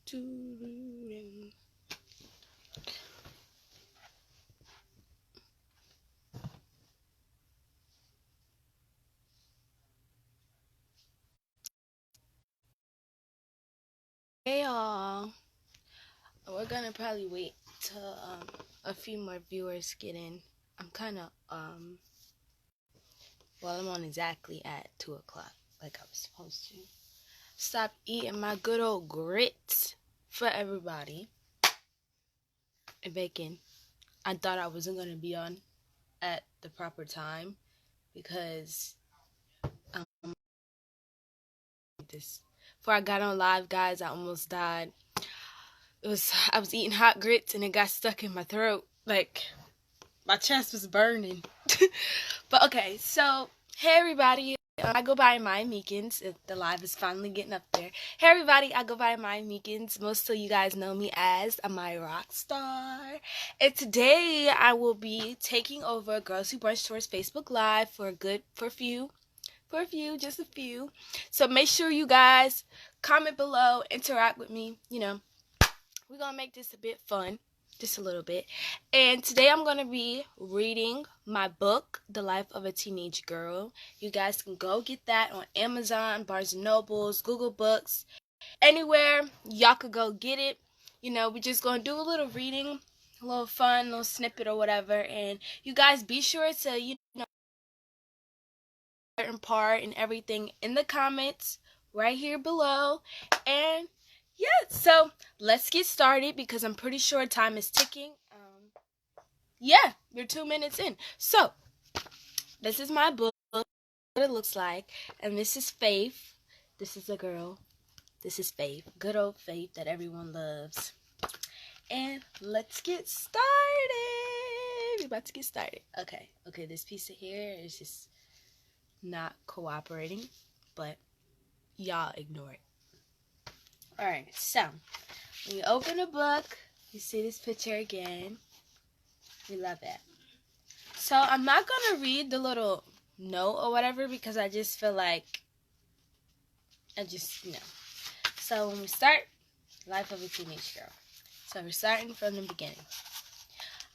Hey y'all, we're gonna probably wait till a few more viewers get in. I'm kind of well, I'm on exactly at 2 o'clock, like I was supposed to. Stop eating my good old grits for everybody and bacon. I thought I wasn't gonna be on at the proper time because this before I got on live, guys, I almost died. I was eating hot grits and it got stuck in my throat. Like my chest was burning. But okay, so hey everybody, I go by Amya Meekins. The live is finally getting up there. Hey everybody, I go by Amya Meekins. Most of you guys know me as My Rockstar. And today I will be taking over Girls Who Brunch Tours Facebook Live for a few, just a few. So make sure you guys comment below, interact with me. We're gonna make this a bit fun, just a little bit. And today I'm gonna be reading my book, The Life of a Teenage Girl. You guys can go get that on Amazon, Barnes and Nobles, Google Books, anywhere y'all could go get it. We're just gonna do a little reading, a little fun, a little snippet or whatever. And you guys be sure to certain part and everything in the comments right here below. And yeah, so let's get started because I'm pretty sure time is ticking. Yeah, we're 2 minutes in. So this is my book, what it looks like, and this is Faith. This is a girl. This is Faith, good old Faith that everyone loves. And let's get started. We're about to get started. Okay, this piece of hair is just not cooperating, but y'all ignore it. Alright, so when you open a book, you see this picture again. We love it. So I'm not gonna read the little note or whatever because I just feel like So when we start, Life of a Teenage Girl. So we're starting from the beginning.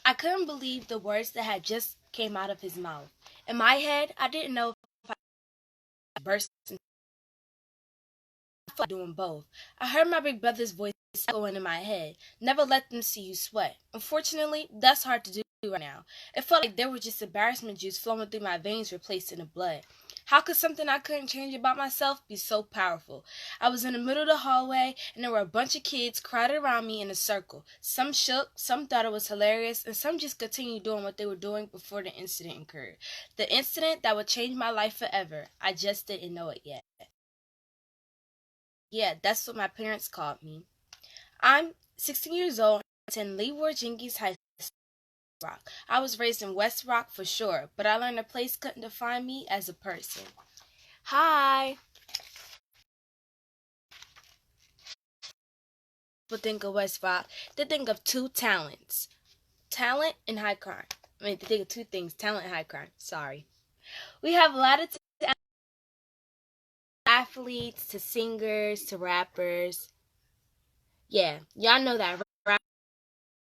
I couldn't believe the words that had just came out of his mouth. In my head, I didn't know if I burst into doing both. I heard my big brother's voice going in my head. Never let them see you sweat. Unfortunately, that's hard to do right now. It felt like there was just embarrassment juice flowing through my veins replaced in the blood. How could something I couldn't change about myself be so powerful? I was in the middle of the hallway, and there were a bunch of kids crowded around me in a circle. Some shook, some thought it was hilarious, and some just continued doing what they were doing before the incident occurred. The incident that would change my life forever. I just didn't know it yet. Yeah, that's what my parents called me. I'm 16 years old and attend Leeward Jenkins High School. Rock. I was raised in West Rock for sure, but I learned a place couldn't define me as a person. Hi. People think of West Rock, they think of two talents. Talent and high crime. They think of two things, talent and high crime. Sorry. We have a lot of athletes to singers to rappers. Yeah, y'all know that.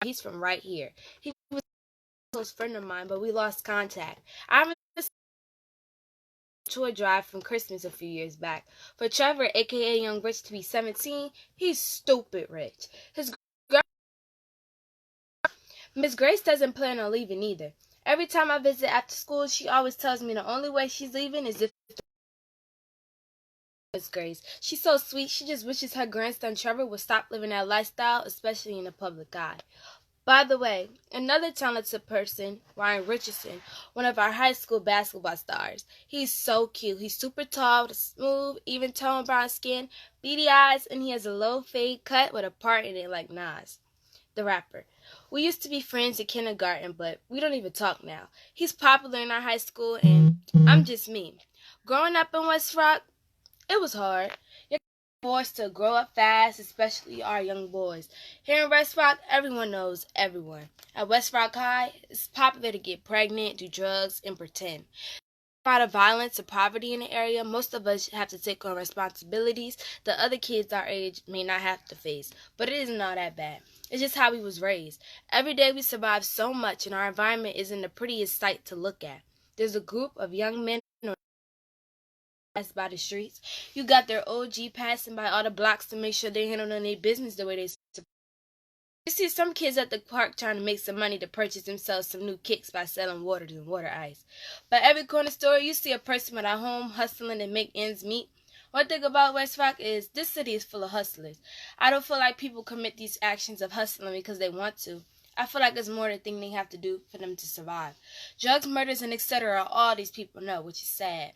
He's from right here. He was a close friend of mine, but we lost contact. I remember to a drive from Christmas a few years back. For Trevor, aka Young Rich, to be 17, he's stupid rich. His Miss Grace doesn't plan on leaving either. Every time I visit after school, she always tells me the only way she's leaving is if Miss Grace. She's so sweet, she just wishes her grandson Trevor would stop living that lifestyle, especially in the public eye. By the way, another talented person, Ryan Richardson, one of our high school basketball stars. He's so cute. He's super tall, with a smooth, even tone brown skin, beady eyes, and he has a low fade cut with a part in it like Nas, the rapper. We used to be friends in kindergarten, but we don't even talk now. He's popular in our high school, and I'm just me. Growing up in West Rock, it was hard. You're forced to grow up fast, especially our young boys. Here in West Rock, everyone knows everyone. At West Rock High, it's popular to get pregnant, do drugs, and pretend. Out of violence or poverty in the area, most of us have to take on responsibilities that other kids our age may not have to face. But it isn't all that bad. It's just how we was raised. Every day we survive so much and our environment isn't the prettiest sight to look at. There's a group of young men pass by the streets. You got their OG passing by all the blocks to make sure they handling their business the way they supposed. You see some kids at the park trying to make some money to purchase themselves some new kicks by selling waters and water ice. By every corner store, you see a person at home hustling to make ends meet. One thing about West Rock is this city is full of hustlers. I don't feel like people commit these actions of hustling because they want to. I feel like it's more the thing they have to do for them to survive. Drugs, murders, and etc. all these people know, which is sad.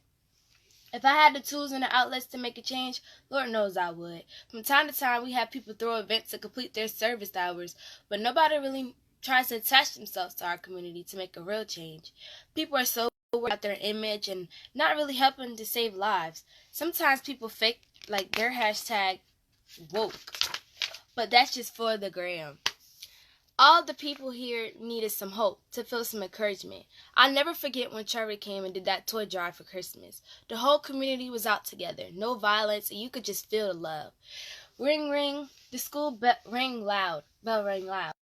If I had the tools and the outlets to make a change, Lord knows I would. From time to time, we have people throw events to complete their service hours, but nobody really tries to attach themselves to our community to make a real change. People are so worried about their image and not really helping to save lives. Sometimes people fake like their hashtag woke, but that's just for the gram. All the people here needed some hope, to feel some encouragement. I'll never forget when Trevor came and did that toy drive for Christmas. The whole community was out together, no violence, and you could just feel the love. Ring, ring, the school bell rang loud,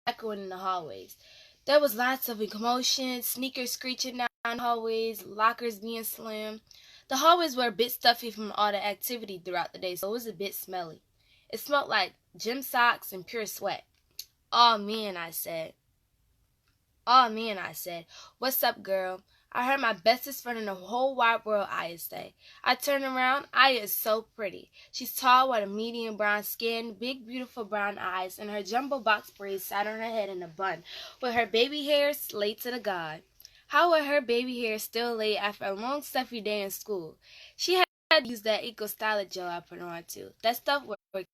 echoing in the hallways. There was lots of commotion, sneakers screeching down the hallways, lockers being slammed. The hallways were a bit stuffy from all the activity throughout the day, so it was a bit smelly. It smelled like gym socks and pure sweat. "Aw, man," I said. "What's up, girl?" I heard my bestest friend in the whole wide world, Aya, say. I turned around. Aya is so pretty. She's tall with a medium brown skin, big, beautiful brown eyes, and her jumbo box braids sat on her head in a bun, with her baby hair laid to the god. How would her baby hair still lay after a long, stuffy day in school? She had to use that Eco Styler gel I put on, too. That stuff worked.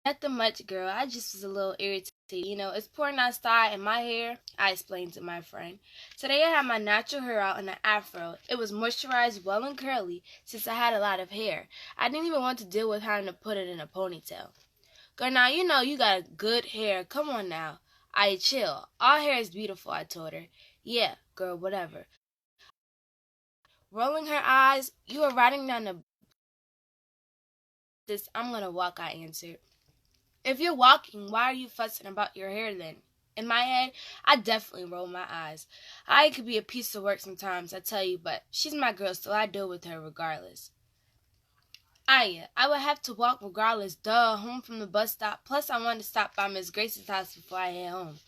Nothing much, girl. I just was a little irritated. It's pouring outside and my hair, I explained to my friend. Today I had my natural hair out in an afro. It was moisturized, well and curly, since I had a lot of hair. I didn't even want to deal with having to put it in a ponytail. Girl, now you got good hair. Come on now. I chill. All hair is beautiful, I told her. Yeah, girl, whatever. Rolling her eyes, you are riding down the this. I'm gonna walk, I answered. If you're walking, why are you fussing about your hair then? In my head, I definitely roll my eyes. I could be a piece of work sometimes, I tell you, but she's my girl, so I deal with her regardless. Aya, I would have to walk regardless, home from the bus stop. Plus, I wanted to stop by Miss Grace's house before I head home.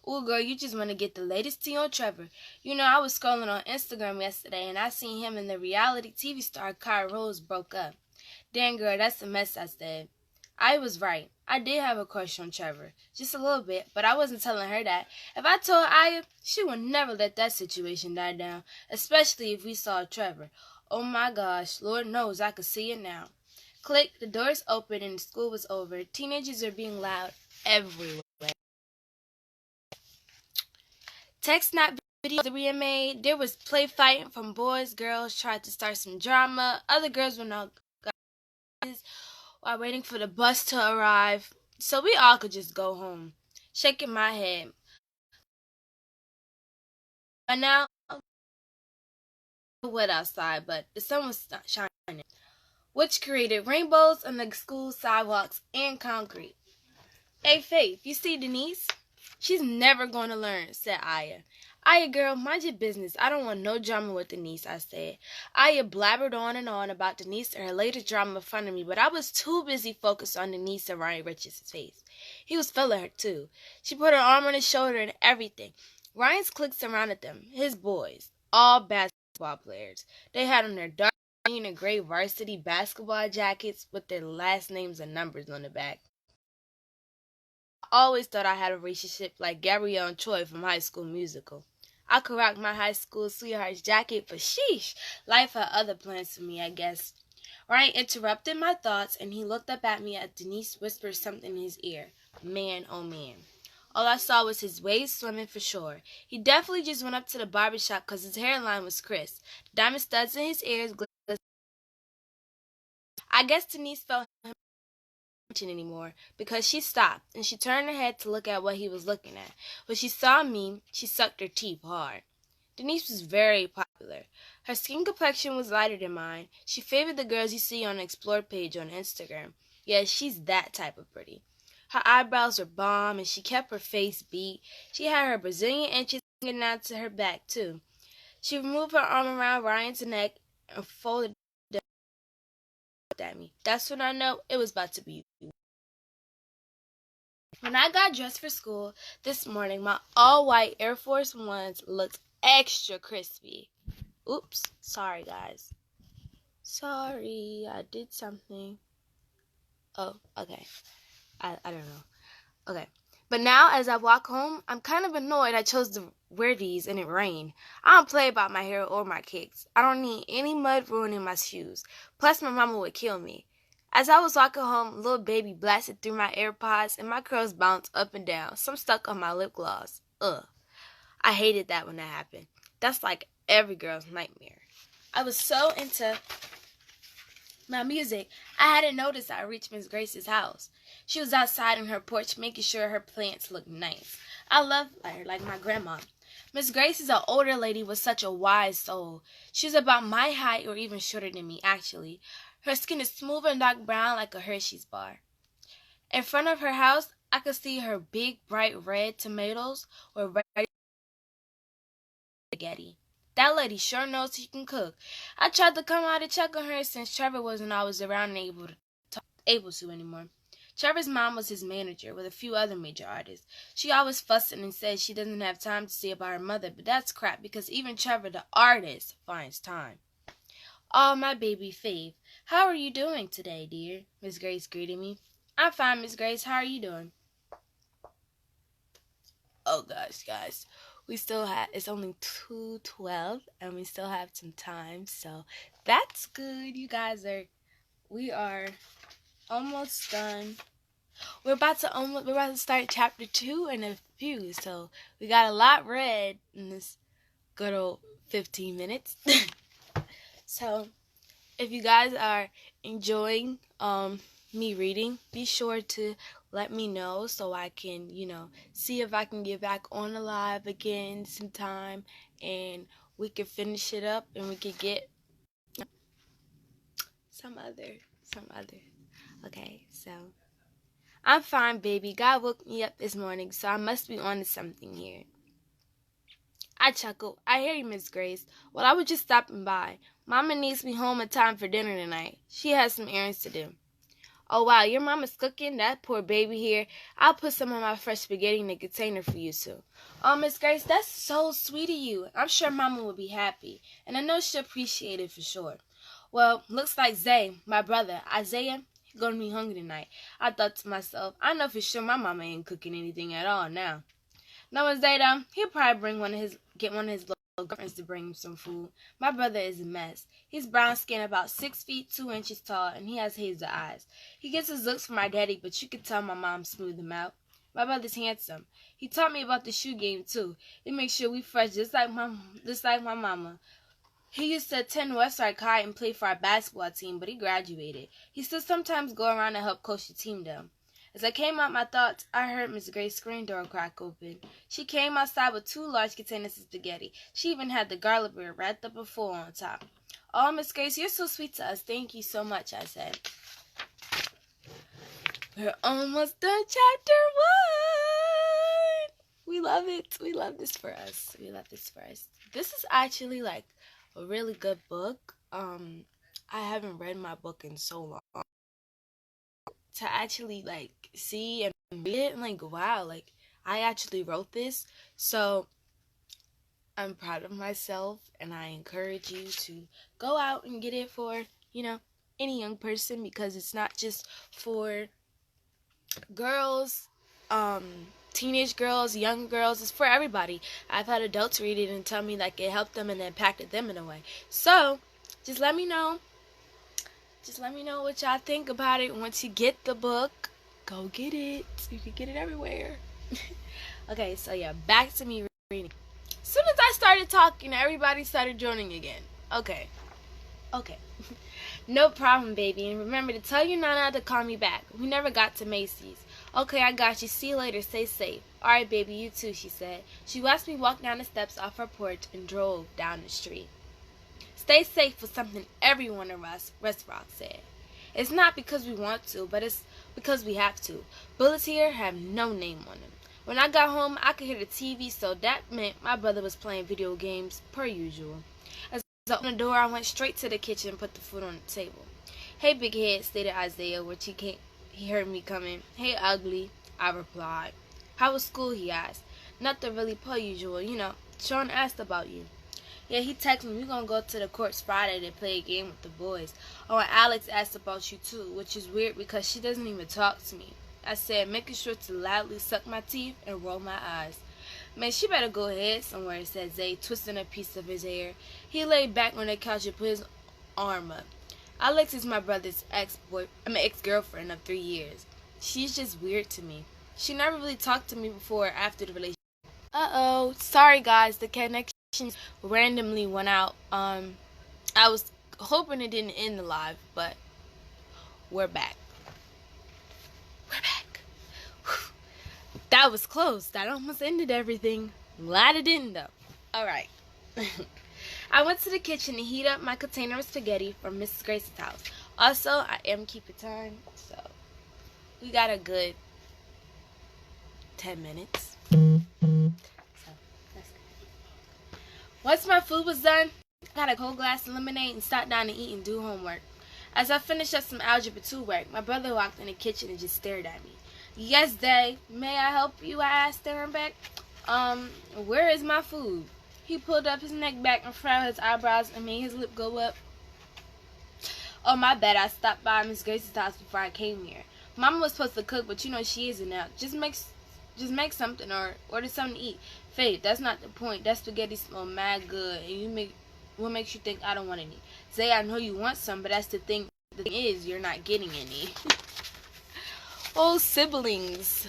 Ooh, girl, you just want to get the latest tea on Trevor. I was scrolling on Instagram yesterday, and I seen him and the reality TV star Kyra Rose broke up. Damn, girl, that's a mess, I said. I was right. I did have a crush on Trevor. Just a little bit, but I wasn't telling her that. If I told Aya, she would never let that situation die down, especially if we saw Trevor. Oh my gosh, Lord knows I could see it now. Click, the doors opened and the school was over. Teenagers are being loud everywhere. Text not videos that we had made. There was play fighting from boys, girls tried to start some drama. Other girls were not while waiting for the bus to arrive, so we all could just go home. Shaking my head. By now, wet outside, but the sun was shining, which created rainbows on the school sidewalks and concrete. Hey, Faith, you see Denise? She's never going to learn, said Aya. Aya, girl, mind your business. I don't want no drama with Denise, I said. Aya blabbered on and on about Denise and her latest drama in front of me, but I was too busy focused on Denise and Ryan Richards' face. He was feeling her, too. She put her arm on his shoulder and everything. Ryan's clique surrounded them, his boys, all basketball players. They had on their dark green and gray varsity basketball jackets with their last names and numbers on the back. I always thought I had a relationship like Gabrielle and Troy from High School Musical. I could rock my high school sweetheart's jacket, but sheesh, life had other plans for me, I guess. Ryan interrupted my thoughts, and he looked up at me as Denise whispered something in his ear. Man, oh man. All I saw was his waist swimming for sure. He definitely just went up to the barber shop because his hairline was crisp. Diamond studs in his ears glistened. I guess Denise felt him anymore because she stopped and she turned her head to look at what he was looking at. When she saw me, she sucked her teeth hard. Denise was very popular. Her skin complexion was lighter than mine. She favored the girls you see on the Explore page on Instagram. Yeah, she's that type of pretty. Her eyebrows were bomb, and she kept her face beat. She had her Brazilian inches hanging down to her back, too. She removed her arm around Ryan's neck and folded it at me. That's when I know it was about to be. When I got dressed for school this morning, my all-white Air Force Ones looked extra crispy. Oops, sorry guys. Sorry, I did something. Oh, okay. I don't know. Okay. But now, as I walk home, I'm kind of annoyed I chose to wear these and it rained. I don't play about my hair or my kicks. I don't need any mud ruining my shoes. Plus, my mama would kill me. As I was walking home, little baby blasted through my AirPods and my curls bounced up and down. Some stuck on my lip gloss. Ugh. I hated that when that happened. That's like every girl's nightmare. I was so into my music, I hadn't noticed I reached Miss Grace's house. She was outside on her porch making sure her plants looked nice. I love her like my grandma. Miss Grace is an older lady with such a wise soul. She's about my height or even shorter than me, actually. Her skin is smooth and dark brown like a Hershey's bar. In front of her house, I could see her big, bright red tomatoes were ready spaghetti. That lady sure knows she can cook. I tried to come out and check on her since Trevor wasn't always around and able to anymore. Trevor's mom was his manager with a few other major artists. She always fussing and says she doesn't have time to see about her mother, but that's crap because even Trevor, the artist, finds time. Oh, my baby Faith. How are you doing today, dear? Miss Grace greeted me. I'm fine, Miss Grace. How are you doing? Oh, gosh, guys. It's only 2:12, and we still have some time, so that's good. We are almost done. We're about to start chapter 2 in a few, so we got a lot read in this good old 15 minutes. So, if you guys are enjoying me reading, be sure to let me know so I can, see if I can get back on the live again sometime and we can finish it up and we can get some other. Okay, so I'm fine, baby. God woke me up this morning, so I must be on to something here. I chuckled. I hear you, Miss Grace. Well, I was just stopping by. Mama needs me home in time for dinner tonight. She has some errands to do. Oh, wow, your mama's cooking? That poor baby here. I'll put some of my fresh spaghetti in the container for you two. Oh, Miss Grace, that's so sweet of you. I'm sure Mama will be happy, and I know she'll appreciate it for sure. Well, looks like Zay, my brother, Isaiah, he's going to be hungry tonight. I thought to myself, I know for sure my mama ain't cooking anything at all now. Knowing Zay, he'll probably get one of his little girlfriends to bring him some food. My brother is a mess. He's brown skinned, about 6 feet 2 inches tall, and he has hazel eyes. He gets his looks from my daddy, but you can tell my mom smoothed him out. My brother's handsome. He taught me about the shoe game too. He makes sure we fresh just like my mama. He used to attend Westside High and play for our basketball team, but he graduated. He still sometimes go around and help coach the team though. As I came out my thoughts, I heard Miss Grace's screen door crack open. She came outside with 2 large containers of spaghetti. She even had the garlic bread wrapped up in foil on top. Oh, Miss Grace, you're so sweet to us. Thank you so much, I said. We're almost done chapter 1. We love it. We love this for us. This is actually like a really good book. I haven't read my book in so long. To actually see and read it and wow, I actually wrote this, so I'm proud of myself and I encourage you to go out and get it for any young person, because it's not just for girls, teenage girls, young girls, it's for everybody. I've had adults read it and tell me it helped them and impacted them in a way. So just let me know what y'all think about it. Once you get the book, go get it. You can get it everywhere. Okay, so yeah, back to me reading. As soon as I started talking, everybody started joining again. Okay. No problem, baby. And remember to tell your nana to call me back. We never got to Macy's. Okay, I got you. See you later. Stay safe. Alright, baby, you too, she said. She watched me walk down the steps off her porch and drove down the street. Stay safe was something everyone in restaurant said. It's not because we want to, but it's because we have to. Bullets here have no name on them. When I got home, I could hear the TV, so that meant my brother was playing video games per usual. As I opened the door, I went straight to the kitchen and put the food on the table. "Hey, big head," stated Isaiah, which he heard me coming. "Hey, ugly," I replied. "How was school?" he asked. "Nothing really per usual, Sean asked about you." "Yeah, he texted me we gonna go to the courts Friday to play a game with the boys. Oh, and Alex asked about you too, which is weird because she doesn't even talk to me," I said, making sure to loudly suck my teeth and roll my eyes. "Man, she better go ahead somewhere," said Zay, twisting a piece of his hair. He lay back on the couch and put his arm up. "Alex is my brother's ex-girlfriend of 3 years. She's just weird to me. She never really talked to me before or after the relationship." Uh-oh. Sorry, guys. The connection randomly went out. I was hoping it didn't end the live, but we're back. We're back. Whew. That was close. That almost ended everything. Glad it didn't, though. Alright. I went to the kitchen to heat up my container of spaghetti from Mrs. Grace's house. Also, I am keeping time, so we got a good 10 minutes. So, that's good. Once my food was done, I got a cold glass of lemonade and sat down to eat and do homework. As I finished up some Algebra 2 work, my brother walked in the kitchen and just stared at me. "Yes, Dave. May I help you?" I asked, staring back. Where is my food?" He pulled up his neck back and frowned his eyebrows and made his lip go up. "Oh, my bad. I stopped by Miss Grace's house before I came here. Mama was supposed to cook, but she isn't now. Just make something or order something to eat." "Faith, that's not the point. That spaghetti smell mad good, and what makes you think I don't want any?" "Zay, I know you want some, but that's the thing. The thing is, you're not getting any." Oh, siblings.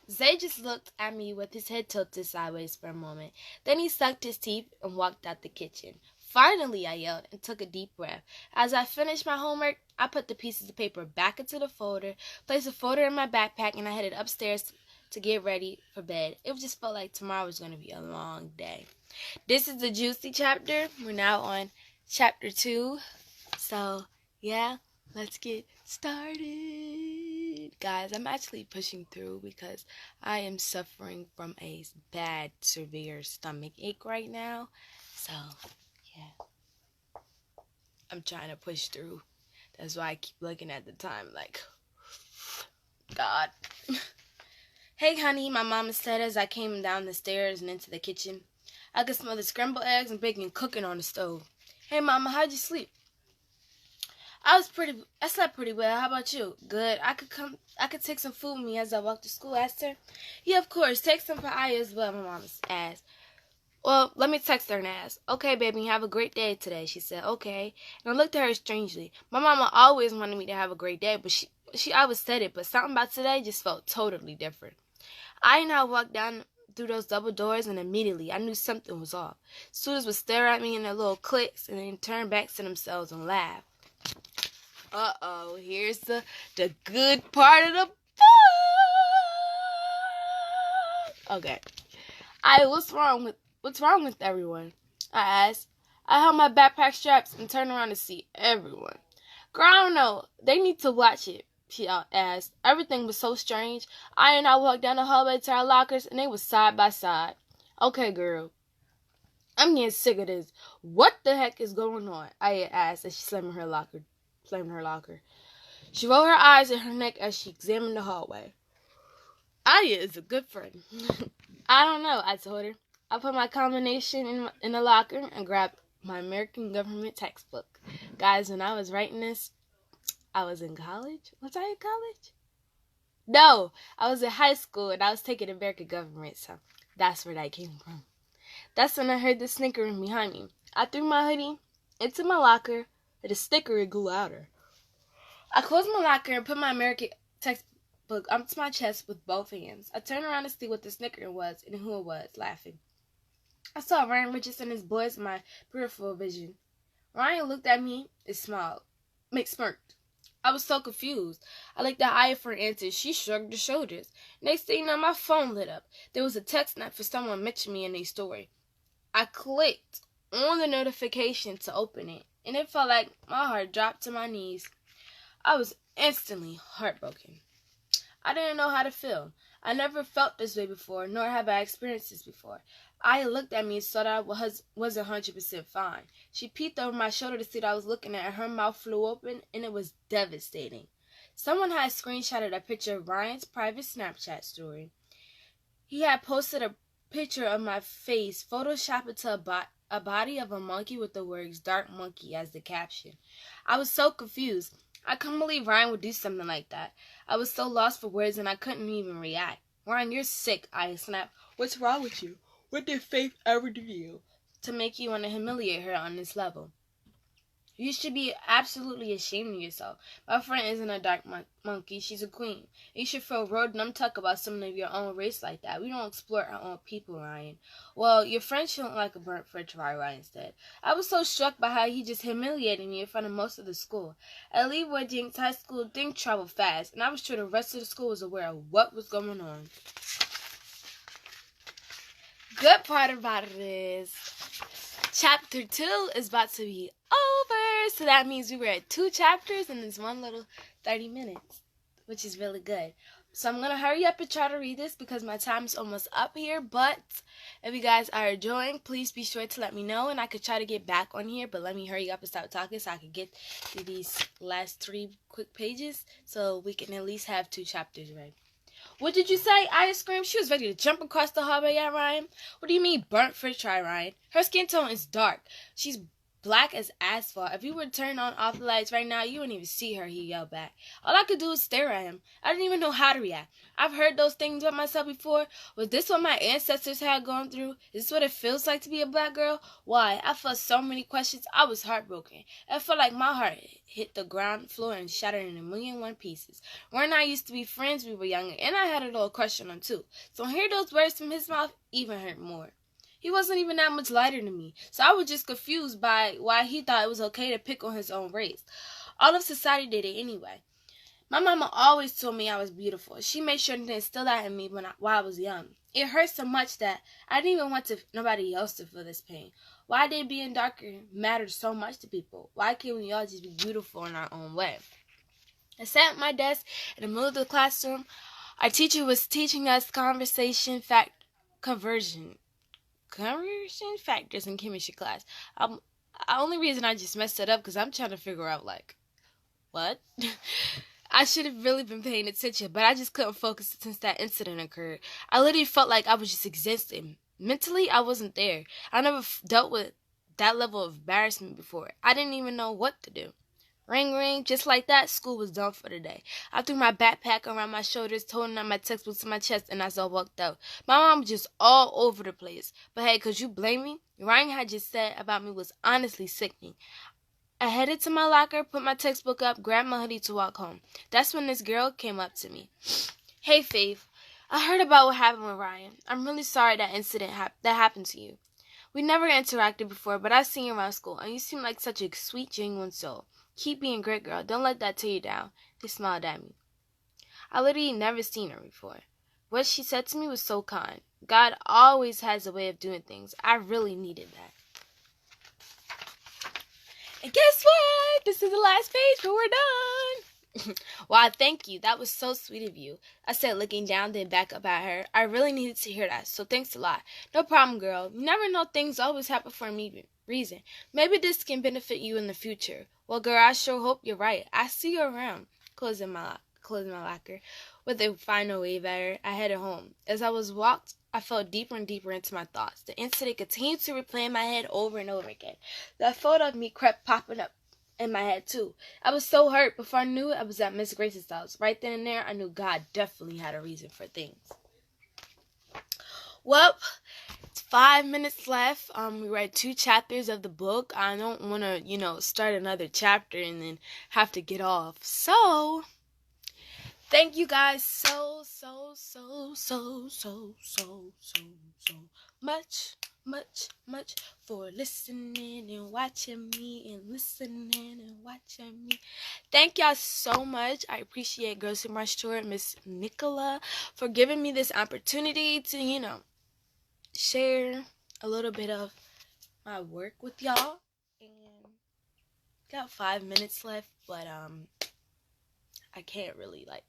Zay just looked at me with his head tilted sideways for a moment. Then he sucked his teeth and walked out the kitchen. "Finally," I yelled and took a deep breath. As I finished my homework, I put the pieces of paper back into the folder, placed the folder in my backpack, and I headed upstairs to get ready for bed. It just felt like tomorrow was going to be a long day. This is the juicy chapter. We're now on chapter 2. So, yeah, let's get started. Guys, I'm actually pushing through because I am suffering from a bad, severe stomach ache right now. So, yeah, I'm trying to push through. That's why I keep looking at the time like, God. "Hey, honey," my mama said as I came down the stairs and into the kitchen. I could smell the scrambled eggs and bacon cooking on the stove. "Hey, Mama, how'd you sleep?" I slept pretty well. How about you?" "Good. I could take some food with me as I walk to school," I asked her. "Yeah, of course. Take some for Aya as well," my mama asked. "Well, let me text her and ask." "Okay, baby, have a great day today," she said. "Okay." And I looked at her strangely. My mama always wanted me to have a great day, but she always said it, but something about today just felt totally different. I and I walked down through those double doors, and immediately I knew something was off. Students would stare at me in their little cliques and then turn back to themselves and laugh. Uh-oh, here's the good part of the book. Okay. What's wrong with everyone?" I asked. I held my backpack straps and turned around to see everyone. "Girl, I don't know. They need to watch it," she asked. Everything was so strange. I and I walked down the hallway to our lockers, and they were side by side. "Okay, girl. I'm getting sick of this. What the heck is going on?" I asked as she slammed her locker. She rolled her eyes at her neck as she examined the hallway. "Aya is a good friend." "I don't know," I told her. I put my combination in the locker and grabbed my American government textbook. Guys, when I was writing this, I was in college. Was I in college? No, I was in high school and I was taking American government, so that's where that came from. That's when I heard the snickering behind me. I threw my hoodie into my locker, and the snickering grew louder. I closed my locker and put my American textbook up to my chest with both hands. I turned around to see what the snickering was and who it was laughing. I saw Ryan Richardson and his boys in my peripheral vision. Ryan looked at me and smiled, smirked. I was so confused. I looked at Aya for an answer. She shrugged her shoulders. Next thing you know, my phone lit up. There was a text for someone mentioned me in their story. I clicked on the notification to open it, and it felt like my heart dropped to my knees. I was instantly heartbroken. I didn't know how to feel. I never felt this way before, nor have I experienced this before. Aya looked at me and saw that I wasn't 100% fine. She peeked over my shoulder to see that I was looking at her. Her mouth flew open, and it was devastating. Someone had screenshotted a picture of Ryan's private Snapchat story. He had posted a picture of my face, photoshopped to a body of a monkey with the words "Dark Monkey" as the caption. I was so confused. I couldn't believe Ryan would do something like that. I was so lost for words and I couldn't even react. "Ryan, you're sick," I snapped. "What's wrong with you? What did Faith ever do to you to make you want to humiliate her on this level? You should be absolutely ashamed of yourself. My friend isn't a dark monkey. She's a queen. You should feel real dumb talk about someone of your own race like that. We don't exploit our own people, Ryan." "Well, your friend shouldn't like a burnt french fry," Ryan said. I was so struck by how he just humiliated me in front of most of the school. At Leroy Jenks High School, things traveled fast, and I was sure the rest of the school was aware of what was going on. Good part about it is Chapter 2 is about to be over, so that means we were at 2 chapters in this one little 30 minutes, which is really good. So I'm going to hurry up and try to read this because my time is almost up here, but if you guys are enjoying, please be sure to let me know, and I could try to get back on here, but let me hurry up and start talking so I can get through these last 3 quick pages so we can at least have 2 chapters read. "What did you say?" Aya screamed. She was ready to jump across the hallway at Ryan. "What do you mean, burnt french fry, Ryan? Her skin tone is dark. She's black as asphalt. If you were to turn on off the lights right now, you wouldn't even see her," he yelled back. All I could do was stare at him. I didn't even know how to react. I've heard those things about myself before. Was this what my ancestors had gone through? Is this what it feels like to be a black girl? Why? I felt so many questions. I was heartbroken. It felt like my heart hit the ground floor and shattered in a million one pieces. Ron and I used to be friends. We were younger, and I had a little crush on him too. So to hear those words from his mouth even hurt more. He wasn't even that much lighter than me, so I was just confused by why he thought it was okay to pick on his own race. All of society did it anyway. My mama always told me I was beautiful. She made sure to instill that in me while I was young. It hurt so much that I didn't even want nobody else to feel this pain. Why did being darker matter so much to people? Why can't we all just be beautiful in our own way? I sat at my desk in the middle of the classroom. Our teacher was teaching us conversion factors in chemistry class. The only reason I just messed it up because I'm trying to figure out, like, what? I should have really been paying attention, but I just couldn't focus since that incident occurred. I literally felt like I was just existing. Mentally, I wasn't there. I never dealt with that level of embarrassment before. I didn't even know what to do. Ring, ring, just like that, school was done for the day. I threw my backpack around my shoulders, holding up my textbooks to my chest, and as I walked out, my mom was just all over the place. But hey, could you blame me? Ryan had just said about me was honestly sickening. I headed to my locker, put my textbook up, grabbed my hoodie to walk home. That's when this girl came up to me. "Hey, Faith, I heard about what happened with Ryan. I'm really sorry that incident that happened to you. We never interacted before, but I've seen you around school, and you seem like such a sweet, genuine soul. Keep being a great girl. Don't let that tear you down." She smiled at me. I literally never seen her before. What she said to me was so kind. God always has a way of doing things. I really needed that. And guess what? This is the last page, but we're done. "Wow, thank you. That was so sweet of you," I said, looking down, then back up at her. I really needed to hear that, so thanks a lot. "No problem, girl. You never know, things always happen for a reason. Maybe this can benefit you in the future." "Well, girl, I sure hope you're right. I see you around." Closing my locker. With a final wave at her, I headed home. As I walked, I fell deeper and deeper into my thoughts. The incident continued to replay in my head over and over again. The photo of me kept popping up in my head too. I was so hurt. Before I knew it, I was at Miss Grace's house. Right then and there, I knew God definitely had a reason for things. Well, it's 5 minutes left. We read 2 chapters of the book. I don't want to, start another chapter and then have to get off. So, thank you guys so much for listening and watching me and listening and watching me. Thank y'all so much. I appreciate Girls Who March Toward Miss Nicola for giving me this opportunity to, share a little bit of my work with y'all. And got 5 minutes left, but I can't really like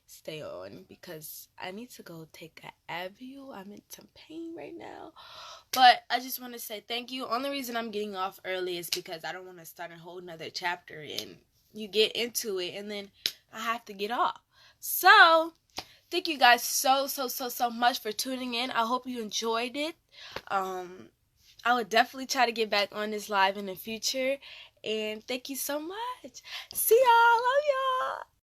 stay on because I need to go take a Advil. I'm in some pain right now. But I just want to say thank you. Only reason I'm getting off early is because I don't want to start a whole nother chapter and you get into it and then I have to get off. So thank you guys so much for tuning in. I hope you enjoyed it. I would definitely try to get back on this live in the future. And thank you so much. See y'all. Love y'all.